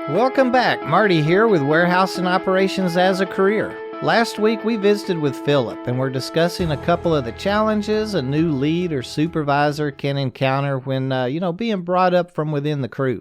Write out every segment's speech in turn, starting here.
Welcome back. Marty here with Warehouse and Operations as a Career. Last week we visited with Phillip and we're discussing a couple of the challenges a new lead or supervisor can encounter when, being brought up from within the crew.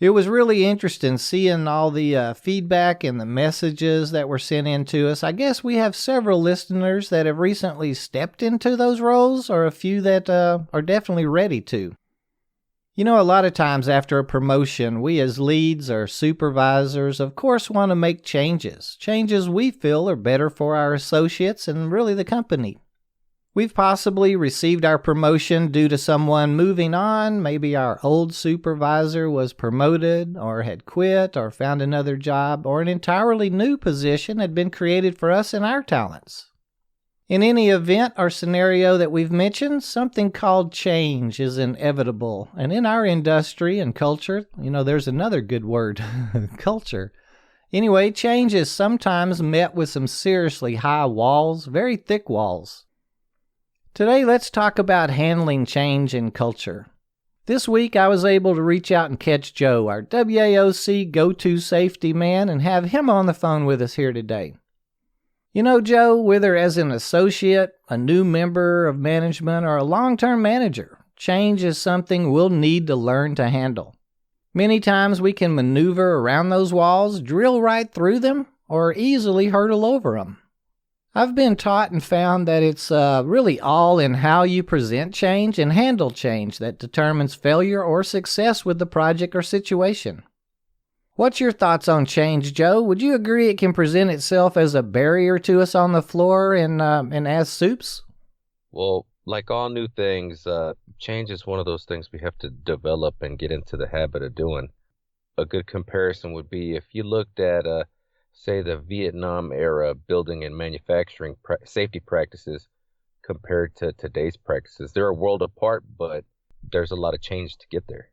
It was really interesting seeing all the feedback and the messages that were sent in to us. I guess we have several listeners that have recently stepped into those roles, or a few that are definitely ready to. You know, a lot of times after a promotion, we as leads or supervisors, of course, want to make changes. Changes we feel are better for our associates and really the company. We've possibly received our promotion due to someone moving on. Maybe our old supervisor was promoted or had quit or found another job, or an entirely new position had been created for us and our talents. In any event or scenario that we've mentioned, something called change is inevitable. And in our industry and culture, there's another good word, culture. Anyway, change is sometimes met with some seriously high walls, very thick walls. Today, let's talk about handling change in culture. This week, I was able to reach out and catch Joe, our WAOC go-to safety man, and have him on the phone with us here today. You know, Joe, whether as an associate, a new member of management, or a long-term manager, change is something we'll need to learn to handle. Many times we can maneuver around those walls, drill right through them, or easily hurdle over them. I've been taught and found that it's really all in how you present change and handle change that determines failure or success with the project or situation. What's your thoughts on change, Joe? Would you agree it can present itself as a barrier to us on the floor and as soups? Well, like all new things, change is one of those things we have to develop and get into the habit of doing. A good comparison would be if you looked at, say, the Vietnam era building and manufacturing safety practices compared to today's practices. They're a world apart, but there's a lot of change to get there.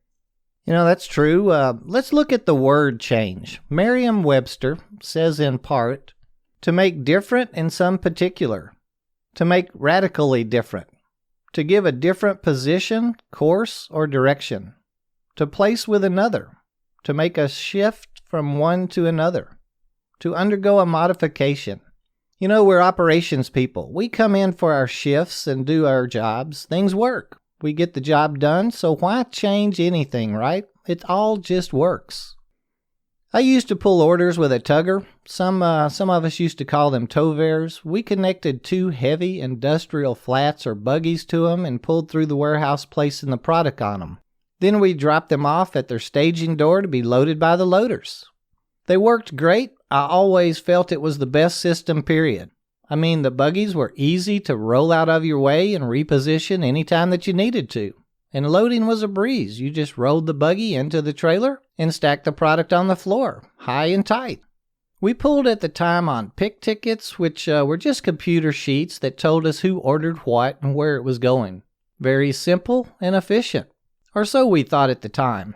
You know, that's true. Let's look at the word change. Merriam-Webster says in part, to make different in some particular, to make radically different, to give a different position, course, or direction, to place with another, to make a shift from one to another, to undergo a modification. You know, we're operations people. We come in for our shifts and do our jobs. Things work. We get the job done, so why change anything, right? It all just works. I used to pull orders with a tugger. Some of us used to call them towvares. We connected two heavy industrial flats or buggies to them and pulled through the warehouse placing the product on them. Then we dropped them off at their staging door to be loaded by the loaders. They worked great. I always felt it was the best system, period. I mean, the buggies were easy to roll out of your way and reposition anytime that you needed to. And loading was a breeze. You just rolled the buggy into the trailer and stacked the product on the floor, high and tight. We pulled at the time on pick tickets, which were just computer sheets that told us who ordered what and where it was going. Very simple and efficient. Or so we thought at the time.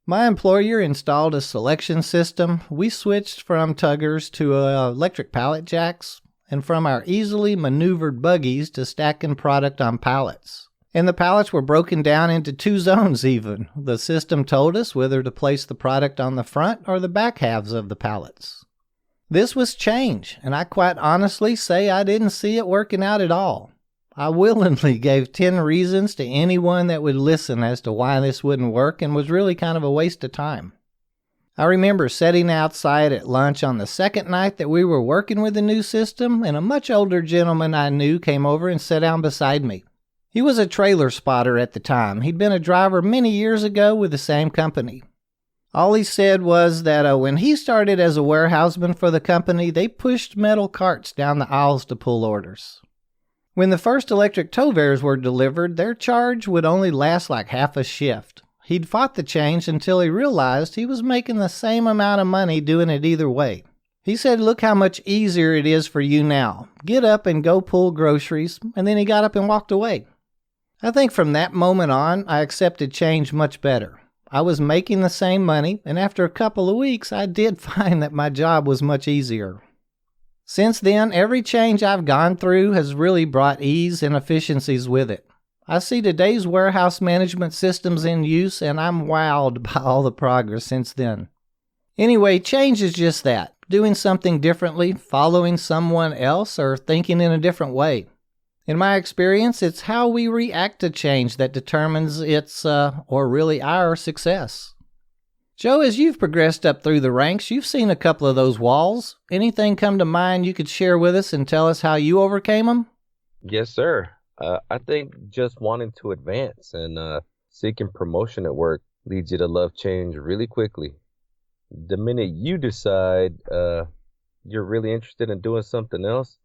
My employer installed a selection system. We switched from tuggers to electric pallet jacks, and from our easily maneuvered buggies to stacking product on pallets. And the pallets were broken down into two zones even. The system told us whether to place the product on the front or the back halves of the pallets. This was change, and I quite honestly say I didn't see it working out at all. I willingly gave 10 reasons to anyone that would listen as to why this wouldn't work, and was really kind of a waste of time. I remember sitting outside at lunch on the second night that we were working with the new system, and a much older gentleman I knew came over and sat down beside me. He was a trailer spotter at the time. He'd been a driver many years ago with the same company. All he said was that when he started as a warehouseman for the company, they pushed metal carts down the aisles to pull orders. When the first electric towvares were delivered, their charge would only last like half a shift. He'd fought the change until he realized he was making the same amount of money doing it either way. He said, "Look how much easier it is for you now. Get up and go pull groceries," and then he got up and walked away. I think from that moment on, I accepted change much better. I was making the same money, and after a couple of weeks, I did find that my job was much easier. Since then, every change I've gone through has really brought ease and efficiencies with it. I see today's warehouse management systems in use, and I'm wowed by all the progress since then. Anyway, change is just that. Doing something differently, following someone else, or thinking in a different way. In my experience, it's how we react to change that determines its, or really our, success. Joe, as you've progressed up through the ranks, you've seen a couple of those walls. Anything come to mind you could share with us and tell us how you overcame them? Yes, sir. I think just wanting to advance and seeking promotion at work leads you to love change really quickly. The minute you decide you're really interested in doing something else,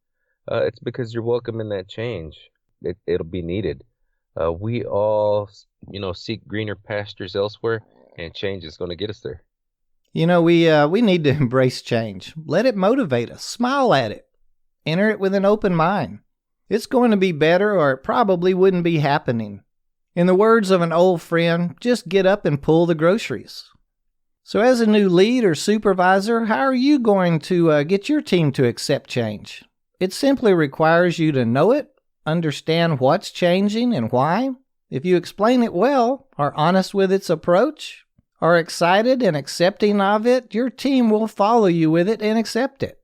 it's because you're welcoming that change. It'll be needed. We all, seek greener pastures elsewhere, and change is going to get us there. We need to embrace change. Let it motivate us. Smile at it. Enter it with an open mind. It's going to be better, or it probably wouldn't be happening. In the words of an old friend, just get up and pull the groceries. So as a new lead or supervisor, how are you going to get your team to accept change? It simply requires you to know it, understand what's changing and why. If you explain it well, are honest with its approach, are excited and accepting of it, your team will follow you with it and accept it.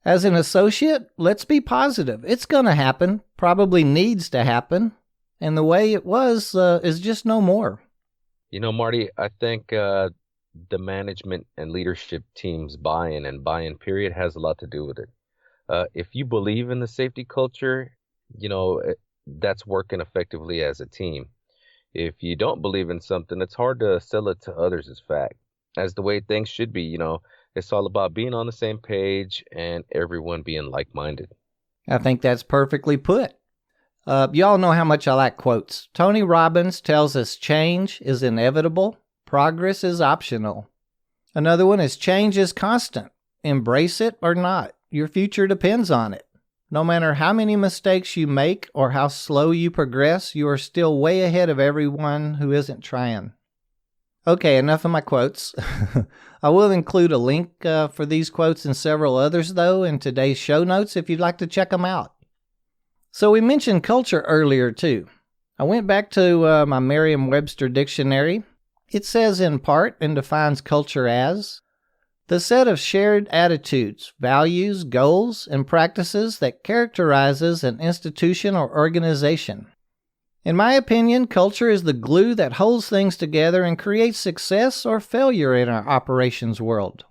As an associate, let's be positive. It's going to happen, probably needs to happen, and the way it was is just no more. Marty, I think the management and leadership team's buy-in period has a lot to do with it. If you believe in the safety culture, that's working effectively as a team. If you don't believe in something, it's hard to sell it to others as fact. As the way things should be, it's all about being on the same page and everyone being like-minded. I think that's perfectly put. Y'all know how much I like quotes. Tony Robbins tells us change is inevitable, progress is optional. Another one is change is constant. Embrace it or not. Your future depends on it. No matter how many mistakes you make or how slow you progress, you are still way ahead of everyone who isn't trying. Okay, enough of my quotes. I will include a link for these quotes and several others, though, in today's show notes if you'd like to check them out. So we mentioned culture earlier, too. I went back to my Merriam-Webster dictionary. It says in part and defines culture as the set of shared attitudes, values, goals, and practices that characterizes an institution or organization. In my opinion, culture is the glue that holds things together and creates success or failure in our operations world.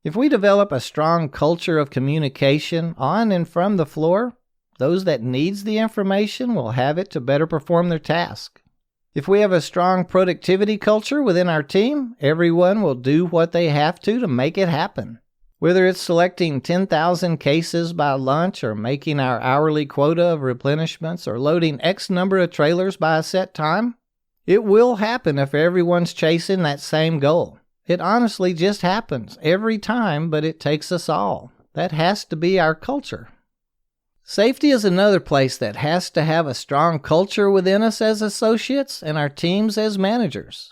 If we develop a strong culture of communication on and from the floor, those that needs the information will have it to better perform their task. If we have a strong productivity culture within our team, everyone will do what they have to make it happen. Whether it's selecting 10,000 cases by lunch or making our hourly quota of replenishments or loading X number of trailers by a set time, it will happen if everyone's chasing that same goal. It honestly just happens every time, but it takes us all. That has to be our culture. Safety is another place that has to have a strong culture within us as associates and our teams as managers.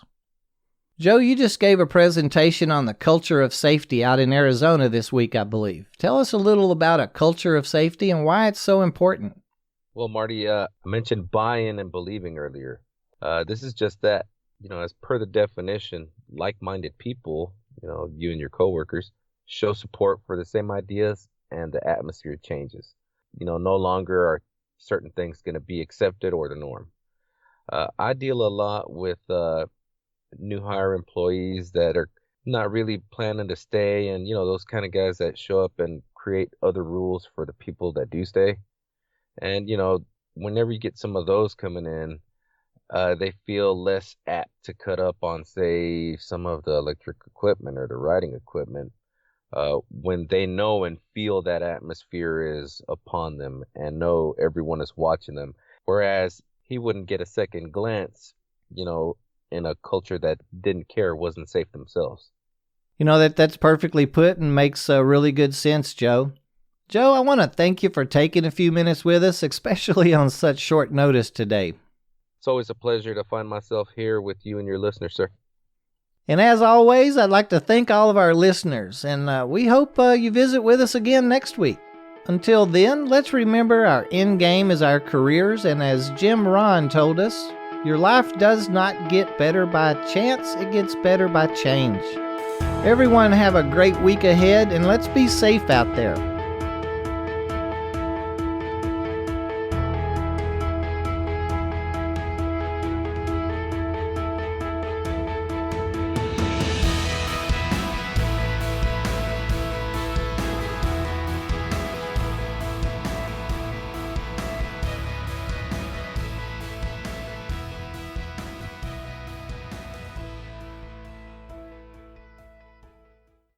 Joe, you just gave a presentation on the culture of safety out in Arizona this week, I believe. Tell us a little about a culture of safety and why it's so important. Well, Marty, I mentioned buy-in and believing earlier. This is just that, as per the definition, like-minded people, you and your coworkers, show support for the same ideas and the atmosphere changes. No longer are certain things going to be accepted or the norm. I deal a lot with new hire employees that are not really planning to stay, and those kind of guys that show up and create other rules for the people that do stay. And whenever you get some of those coming in, they feel less apt to cut up on, say, some of the electric equipment or the riding equipment. When they know and feel that atmosphere is upon them and know everyone is watching them. Whereas he wouldn't get a second glance, in a culture that didn't care, wasn't safe themselves. That's perfectly put and makes really good sense, Joe. Joe, I want to thank you for taking a few minutes with us, especially on such short notice today. It's always a pleasure to find myself here with you and your listeners, sir. And as always, I'd like to thank all of our listeners, and we hope you visit with us again next week. Until then, let's remember our end game is our careers, and as Jim Ron told us, your life does not get better by chance, it gets better by change. Everyone have a great week ahead, and let's be safe out there.